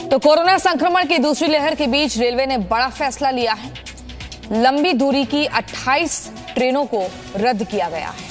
तो कोरोना संक्रमण की दूसरी लहर के बीच रेलवे ने बड़ा फैसला लिया है। लंबी दूरी की 28 ट्रेनों को रद्द किया गया है।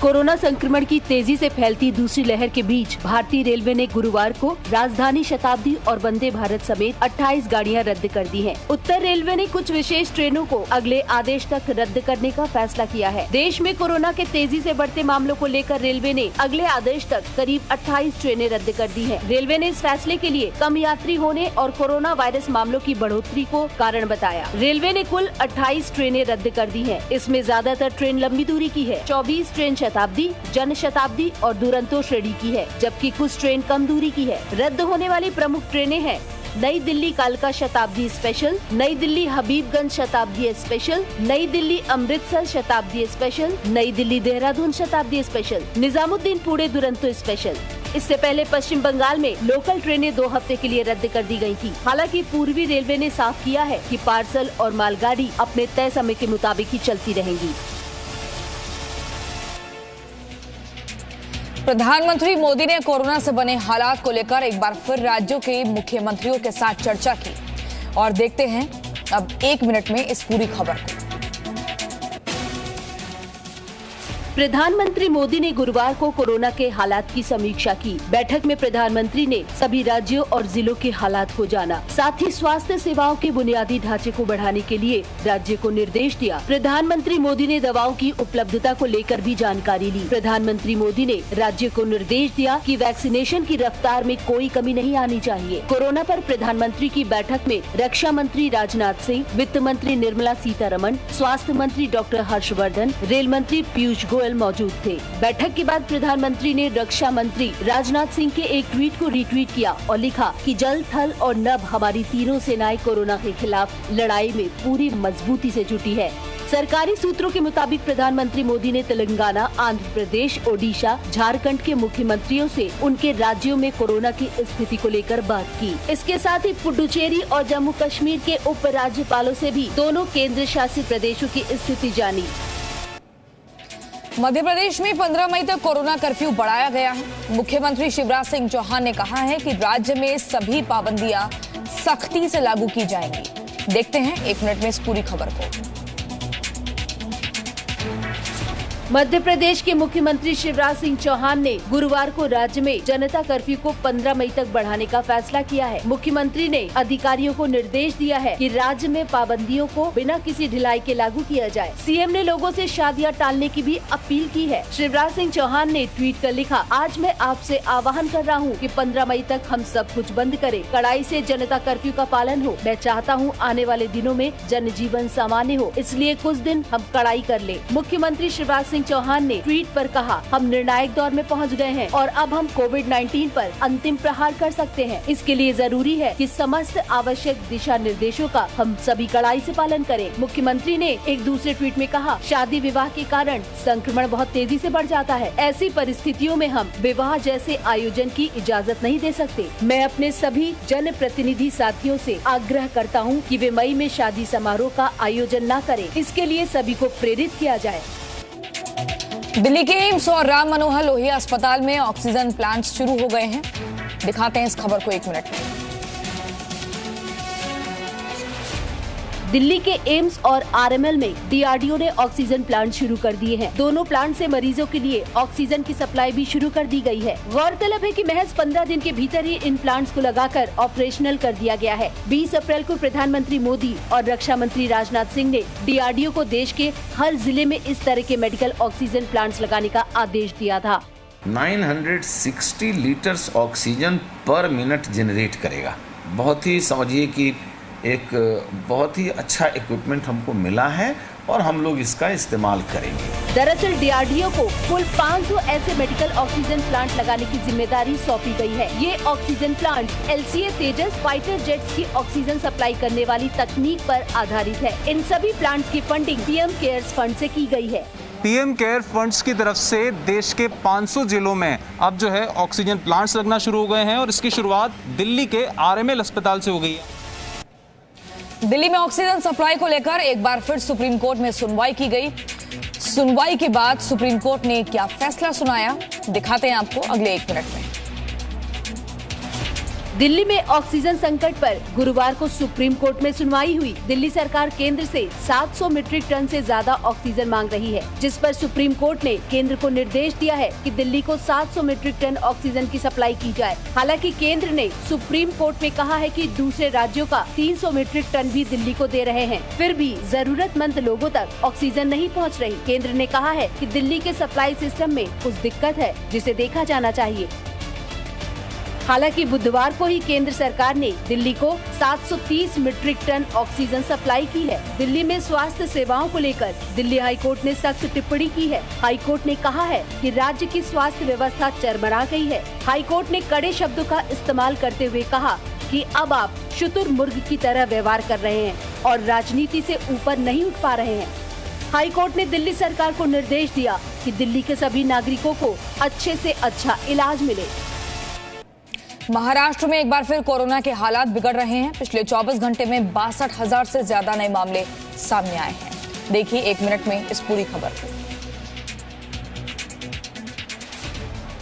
कोरोना संक्रमण की तेजी से फैलती दूसरी लहर के बीच भारतीय रेलवे ने गुरुवार को राजधानी शताब्दी और वंदे भारत समेत 28 गाड़ियां रद्द कर दी हैं। उत्तर रेलवे ने कुछ विशेष ट्रेनों को अगले आदेश तक रद्द करने का फैसला किया है। देश में कोरोना के तेजी से बढ़ते मामलों को लेकर रेलवे ने अगले आदेश तक करीब 28 ट्रेनें रद्द कर दी है। रेलवे ने इस फैसले के लिए कम यात्री होने और कोरोना वायरस मामलों की बढ़ोतरी को कारण बताया। रेलवे ने कुल 28 ट्रेनें रद्द कर दी है। इसमें ज्यादातर ट्रेन लंबी दूरी की है। 24 ट्रेन शताब्दी, जन शताब्दी और दुरंतो श्रेणी की है, जबकि कुछ ट्रेन कम दूरी की है। रद्द होने वाली प्रमुख ट्रेनें हैं नई दिल्ली कालका शताब्दी स्पेशल, नई दिल्ली हबीबगंज शताब्दी स्पेशल, नई दिल्ली अमृतसर शताब्दी स्पेशल, नई दिल्ली देहरादून शताब्दी स्पेशल, निजामुद्दीन पुणे दुरंतो स्पेशल। इससे पहले पश्चिम बंगाल में लोकल ट्रेनें 2 हफ्ते के लिए रद्द कर दी गई थी। हालांकि पूर्वी रेलवे ने साफ किया है कि पार्सल और मालगाड़ी अपने तय समय के मुताबिक ही चलती रहेंगी। प्रधानमंत्री मोदी ने कोरोना से बने हालात को लेकर एक बार फिर राज्यों के मुख्यमंत्रियों के साथ चर्चा की और देखते हैं अब 1 मिनट में इस पूरी खबर को। प्रधानमंत्री मोदी ने गुरुवार को कोरोना के हालात की समीक्षा की। बैठक में प्रधानमंत्री ने सभी राज्यों और जिलों के हालात को जाना, साथ ही स्वास्थ्य सेवाओं के बुनियादी ढांचे को बढ़ाने के लिए राज्य को निर्देश दिया। प्रधानमंत्री मोदी ने दवाओं की उपलब्धता को लेकर भी जानकारी ली। प्रधानमंत्री मोदी ने राज्य को निर्देश दिया कि वैक्सीनेशन की रफ्तार में कोई कमी नहीं आनी चाहिए। कोरोना पर प्रधानमंत्री की बैठक में रक्षा मंत्री राजनाथ सिंह, वित्त मंत्री निर्मला सीतारमण, स्वास्थ्य मंत्री डॉक्टर हर्षवर्धन, रेल मंत्री पीयूष गोयल मौजूद थे। बैठक के बाद प्रधानमंत्री ने रक्षा मंत्री राजनाथ सिंह के एक ट्वीट को रीट्वीट किया और लिखा कि जल, थल और नभ हमारी तीनों सेनाएं कोरोना के खिलाफ लड़ाई में पूरी मजबूती से जुटी है। सरकारी सूत्रों के मुताबिक प्रधानमंत्री मोदी ने तेलंगाना, आंध्र प्रदेश, ओडिशा, झारखंड के मुख्यमंत्रियों से उनके राज्यों में कोरोना की स्थिति को लेकर बात की। इसके साथ ही पुडुचेरी और जम्मू कश्मीर के उप राज्यपालों से भी दोनों केंद्र शासित प्रदेशों की स्थिति जानी। मध्य प्रदेश में 15 मई तक कोरोना कर्फ्यू बढ़ाया गया है। मुख्यमंत्री शिवराज सिंह चौहान ने कहा है कि राज्य में सभी पाबंदियां सख्ती से लागू की जाएंगी। देखते हैं 1 मिनट में इस पूरी खबर को। मध्य प्रदेश के मुख्यमंत्री शिवराज सिंह चौहान ने गुरुवार को राज्य में जनता कर्फ्यू को 15 मई तक बढ़ाने का फैसला किया है। मुख्यमंत्री ने अधिकारियों को निर्देश दिया है कि राज्य में पाबंदियों को बिना किसी ढिलाई के लागू किया जाए। सीएम ने लोगों से शादियां टालने की भी अपील की है। शिवराज सिंह चौहान ने ट्वीट कर लिखा, आज मैं आपसे आह्वान कर रहा हूँ कि 15 मई तक हम सब कुछ बंद करें, कड़ाई से जनता कर्फ्यू का पालन हो। मैं चाहता हूँ आने वाले दिनों में जनजीवन सामान्य हो, इसलिए कुछ दिन हम कड़ाई कर ले। मुख्यमंत्री शिवराज सिंह चौहान ने ट्वीट पर कहा, हम निर्णायक दौर में पहुंच गए हैं और अब हम कोविड-19 पर अंतिम प्रहार कर सकते हैं। इसके लिए जरूरी है कि समस्त आवश्यक दिशा निर्देशों का हम सभी कड़ाई से पालन करें। मुख्यमंत्री ने एक दूसरे ट्वीट में कहा, शादी विवाह के कारण संक्रमण बहुत तेजी से बढ़ जाता है। ऐसी परिस्थितियों में हम विवाह जैसे आयोजन की इजाजत नहीं दे सकते। मैं अपने सभी जन प्रतिनिधि साथियों से आग्रह करता हूँ कि वे मई में शादी समारोह का आयोजन न करें। इसके लिए सभी को प्रेरित किया जाए। दिल्ली के एम्स और राम मनोहर लोहिया अस्पताल में ऑक्सीजन प्लांट शुरू हो गए हैं। दिखाते हैं इस खबर को 1 मिनट में। दिल्ली के एम्स और आरएमएल में डीआरडीओ ने ऑक्सीजन प्लांट शुरू कर दिए हैं। दोनों प्लांट से मरीजों के लिए ऑक्सीजन की सप्लाई भी शुरू कर दी गई है। गौरतलब है कि महज 15 दिन के भीतर ही इन प्लांट्स को लगाकर ऑपरेशनल कर दिया गया है। 20 अप्रैल को प्रधानमंत्री मोदी और रक्षा मंत्री राजनाथ सिंह ने डीआरडीओ को देश के हर जिले में इस तरह के मेडिकल ऑक्सीजन प्लांट्स लगाने का आदेश दिया था। 960 लीटर्स ऑक्सीजन पर मिनट जनरेट करेगा। बहुत ही समझिए कि एक बहुत ही अच्छा इक्विपमेंट हमको मिला है और हम लोग इसका इस्तेमाल करेंगे। दरअसल डीआरडीओ को कुल 500 ऐसे मेडिकल ऑक्सीजन प्लांट लगाने की जिम्मेदारी सौंपी गई है। ये ऑक्सीजन प्लांट एलसीए तेजस फाइटर जेट्स की ऑक्सीजन सप्लाई करने वाली तकनीक पर आधारित है। इन सभी प्लांट्स की फंडिंग पीएम केयर्स फंड से की गई है। पीएम केयर फंड्स की तरफ से देश के 500 जिलों में अब जो है ऑक्सीजन प्लांट्स लगना शुरू हो गए हैं और इसकी शुरुआत दिल्ली के आरएमएल अस्पताल से हो गई है। दिल्ली में ऑक्सीजन सप्लाई को लेकर एक बार फिर सुप्रीम कोर्ट में सुनवाई की गई। सुनवाई के बाद सुप्रीम कोर्ट ने क्या फैसला सुनाया, दिखाते हैं आपको अगले 1 मिनट में। दिल्ली में ऑक्सीजन संकट पर गुरुवार को सुप्रीम कोर्ट में सुनवाई हुई। दिल्ली सरकार केंद्र से 700 मीट्रिक टन से ज्यादा ऑक्सीजन मांग रही है, जिस पर सुप्रीम कोर्ट ने केंद्र को निर्देश दिया है कि दिल्ली को 700 मीट्रिक टन ऑक्सीजन की सप्लाई की जाए। हालांकि केंद्र ने सुप्रीम कोर्ट में कहा है कि दूसरे राज्यों का 300 मीट्रिक टन भी दिल्ली को दे रहे हैं, फिर भी जरूरतमंद लोगों तक ऑक्सीजन नहीं पहुंच रही। केंद्र ने कहा है कि दिल्ली के सप्लाई सिस्टम में कुछ दिक्कत है, जिसे देखा जाना चाहिए। हालांकि बुधवार को ही केंद्र सरकार ने दिल्ली को 730 मीट्रिक टन ऑक्सीजन सप्लाई की है। दिल्ली में स्वास्थ्य सेवाओं को लेकर दिल्ली हाईकोर्ट ने सख्त टिप्पणी की है। हाईकोर्ट ने कहा है कि राज्य की स्वास्थ्य व्यवस्था चरमरा गई है। हाईकोर्ट ने कड़े शब्दों का इस्तेमाल करते हुए कहा कि अब आप शुतुरमुर्ग की तरह व्यवहार कर रहे हैं और राजनीति से ऊपर नहीं उठ पा रहे हैं। हाईकोर्ट ने दिल्ली सरकार को निर्देश दिया कि दिल्ली के सभी नागरिकों को अच्छे से अच्छा इलाज मिले। महाराष्ट्र में एक बार फिर कोरोना के हालात बिगड़ रहे हैं। पिछले 24 घंटे में 62,000 से ज्यादा नए मामले सामने आए हैं। देखिए 1 मिनट में इस पूरी खबर को।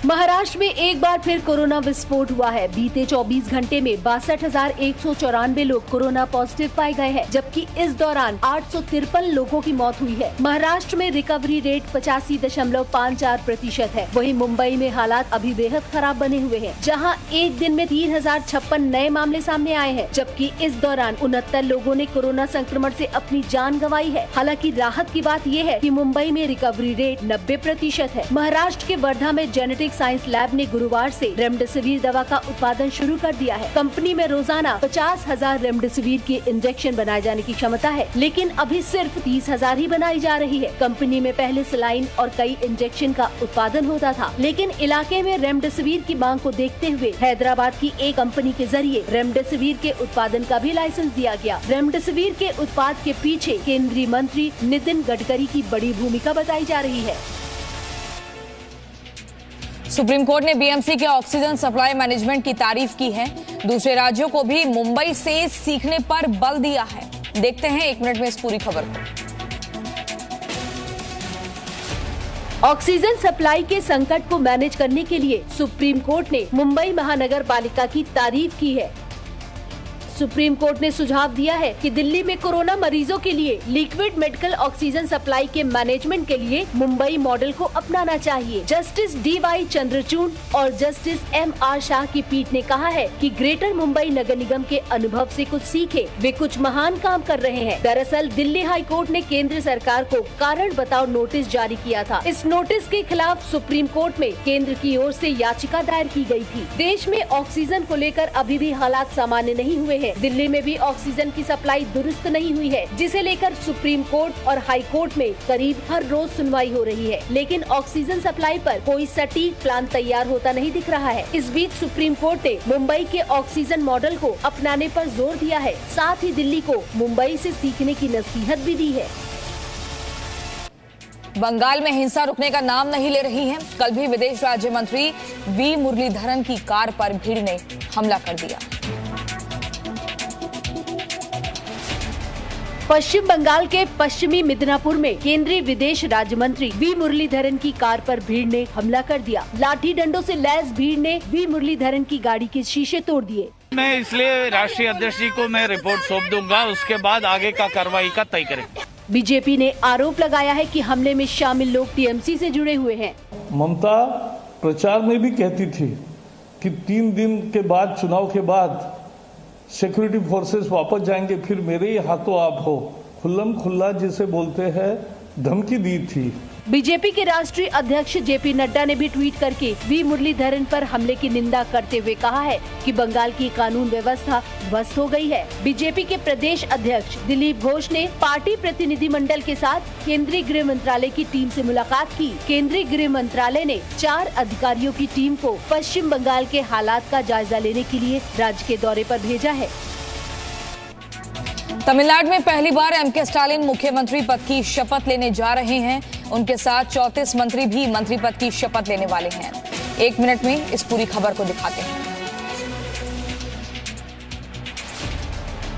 महाराष्ट्र में एक बार फिर कोरोना विस्फोट हुआ है। बीते 24 घंटे में 62,194 लोग कोरोना पॉजिटिव पाए गए हैं, जबकि इस दौरान 853 लोगों की मौत हुई है। महाराष्ट्र में रिकवरी रेट 85.54% है। वहीं मुंबई में हालात अभी बेहद खराब बने हुए हैं, जहां एक दिन में 3056 नए मामले सामने आए हैं, जबकि इस दौरान 69 लोगों ने कोरोना संक्रमण से अपनी जान गंवाई है। हालांकि राहत की बात यह है कि मुंबई में रिकवरी रेट 90% है। महाराष्ट्र के वर्धा में जेनेटिक साइंस लैब ने गुरुवार से रेमडेसिविर दवा का उत्पादन शुरू कर दिया है। कंपनी में रोजाना 50,000 रेमडेसिविर के इंजेक्शन बनाए जाने की क्षमता है, लेकिन अभी सिर्फ 30,000 ही बनाई जा रही है। कंपनी में पहले सलाइन और कई इंजेक्शन का उत्पादन होता था, लेकिन इलाके में रेमडेसिविर की मांग को देखते हुए हैदराबाद की एक कंपनी के जरिए रेमडेसिविर के उत्पादन का भी लाइसेंस दिया गया। रेमडेसिविर के उत्पाद के पीछे केंद्रीय मंत्री नितिन गडकरी की बड़ी भूमिका बताई जा रही है। सुप्रीम कोर्ट ने बीएमसी के ऑक्सीजन सप्लाई मैनेजमेंट की तारीफ की है। दूसरे राज्यों को भी मुंबई से सीखने पर बल दिया है। देखते हैं 1 मिनट में इस पूरी खबर को। ऑक्सीजन सप्लाई के संकट को मैनेज करने के लिए सुप्रीम कोर्ट ने मुंबई महानगर पालिका की तारीफ की है। सुप्रीम कोर्ट ने सुझाव दिया है कि दिल्ली में कोरोना मरीजों के लिए लिक्विड मेडिकल ऑक्सीजन सप्लाई के मैनेजमेंट के लिए मुंबई मॉडल को अपनाना चाहिए। जस्टिस DY चंद्रचूड़ और जस्टिस MR शाह की पीठ ने कहा है कि ग्रेटर मुंबई नगर निगम के अनुभव से कुछ सीखे। वे कुछ महान काम कर रहे हैं। दरअसल दिल्ली हाई कोर्ट ने केंद्र सरकार को कारण बताओ नोटिस जारी किया था। इस नोटिस के खिलाफ सुप्रीम कोर्ट में केंद्र की ओर से याचिका दायर की गई थी। देश में ऑक्सीजन को लेकर अभी भी हालात सामान्य नहीं हुए हैं। दिल्ली में भी ऑक्सीजन की सप्लाई दुरुस्त नहीं हुई है, जिसे लेकर सुप्रीम कोर्ट और हाई कोर्ट में करीब हर रोज सुनवाई हो रही है, लेकिन ऑक्सीजन सप्लाई पर कोई सटीक प्लान तैयार होता नहीं दिख रहा है। इस बीच सुप्रीम कोर्ट ने मुंबई के ऑक्सीजन मॉडल को अपनाने पर जोर दिया है। साथ ही दिल्ली को मुंबई से सीखने की नसीहत भी दी है। बंगाल में हिंसा रुकने का नाम नहीं ले रही है। कल भी विदेश राज्य मंत्री वी मुरलीधरन की कार पर भीड़ ने हमला कर दिया। पश्चिम बंगाल के पश्चिमी मिदनापुर में केंद्रीय विदेश राज्य मंत्री वी मुरलीधरन की कार पर भीड़ ने हमला कर दिया। लाठी डंडों से लैस भीड़ ने वी मुरलीधरन की गाड़ी के शीशे तोड़ दिए। मैं इसलिए राष्ट्रीय अध्यक्ष जी को मैं रिपोर्ट सौंप दूंगा, उसके बाद आगे का कार्रवाई का तय करेंगे। बीजेपी ने आरोप लगाया है कि हमले में शामिल लोग टीएमसी से जुड़े हुए हैं। ममता प्रचार में भी कहती थी कि 3 दिन के बाद, चुनाव के बाद सिक्योरिटी फोर्सेस वापस जाएंगे, फिर मेरे ही हाथों आप हो, खुल्लम खुल्ला जिसे बोलते हैं धमकी दी थी। बीजेपी के राष्ट्रीय अध्यक्ष जेपी नड्डा ने भी ट्वीट करके वी मुरलीधरन पर हमले की निंदा करते हुए कहा है कि बंगाल की कानून व्यवस्था ध्वस्त हो गई है। बीजेपी के प्रदेश अध्यक्ष दिलीप घोष ने पार्टी प्रतिनिधिमंडल के साथ केंद्रीय गृह मंत्रालय की टीम से मुलाकात की। केंद्रीय गृह मंत्रालय ने 4 अधिकारियों की टीम को पश्चिम बंगाल के हालात का जायजा लेने के लिए राज्य के दौरे पर भेजा है। तमिलनाडु में पहली बार एमके स्टालिन मुख्यमंत्री पद की शपथ लेने जा रहे हैं। उनके साथ 34 मंत्री भी मंत्री पद की शपथ लेने वाले हैं। 1 मिनट में इस पूरी खबर को दिखाते हैं।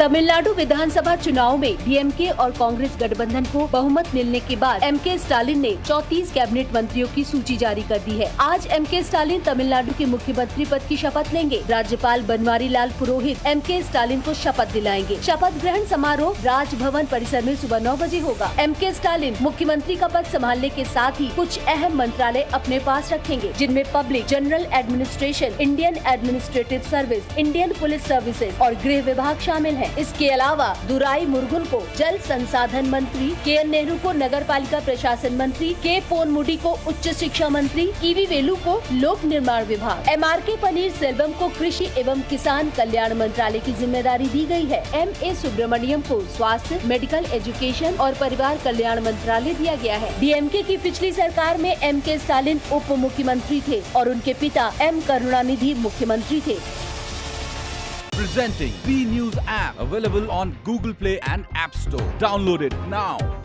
तमिलनाडु विधानसभा चुनाव में डीएमके और कांग्रेस गठबंधन को बहुमत मिलने के बाद एमके स्टालिन ने 34 कैबिनेट मंत्रियों की सूची जारी कर दी है। आज एमके स्टालिन तमिलनाडु के मुख्यमंत्री पद की शपथ लेंगे। राज्यपाल बनवारी लाल पुरोहित एमके स्टालिन को शपथ दिलाएंगे। शपथ ग्रहण समारोह राजभवन परिसर में सुबह 9 बजे होगा। एमके स्टालिन मुख्यमंत्री का पद संभालने के साथ ही कुछ अहम मंत्रालय अपने पास रखेंगे, जिनमें public general administration, Indian administrative service, Indian police services और गृह विभाग शामिल है। इसके अलावा दुराई मुरुगन को जल संसाधन मंत्री, के.एन. नेहरू को नगर पालिका प्रशासन मंत्री, के. पोनमुडी को उच्च शिक्षा मंत्री, ईवी वेलु को लोक निर्माण विभाग, MRK पनीर सेल्वम को कृषि एवं किसान कल्याण मंत्रालय की जिम्मेदारी दी गई है। M.A. सुब्रमण्यम को स्वास्थ्य, मेडिकल एजुकेशन और परिवार कल्याण मंत्रालय दिया गया है। डीएमके की पिछली सरकार में एमके स्टालिन उप मुख्यमंत्री थे और उनके पिता M. करुणानिधि मुख्यमंत्री थे। Presenting B News app, available on Google Play and App Store. Download it now.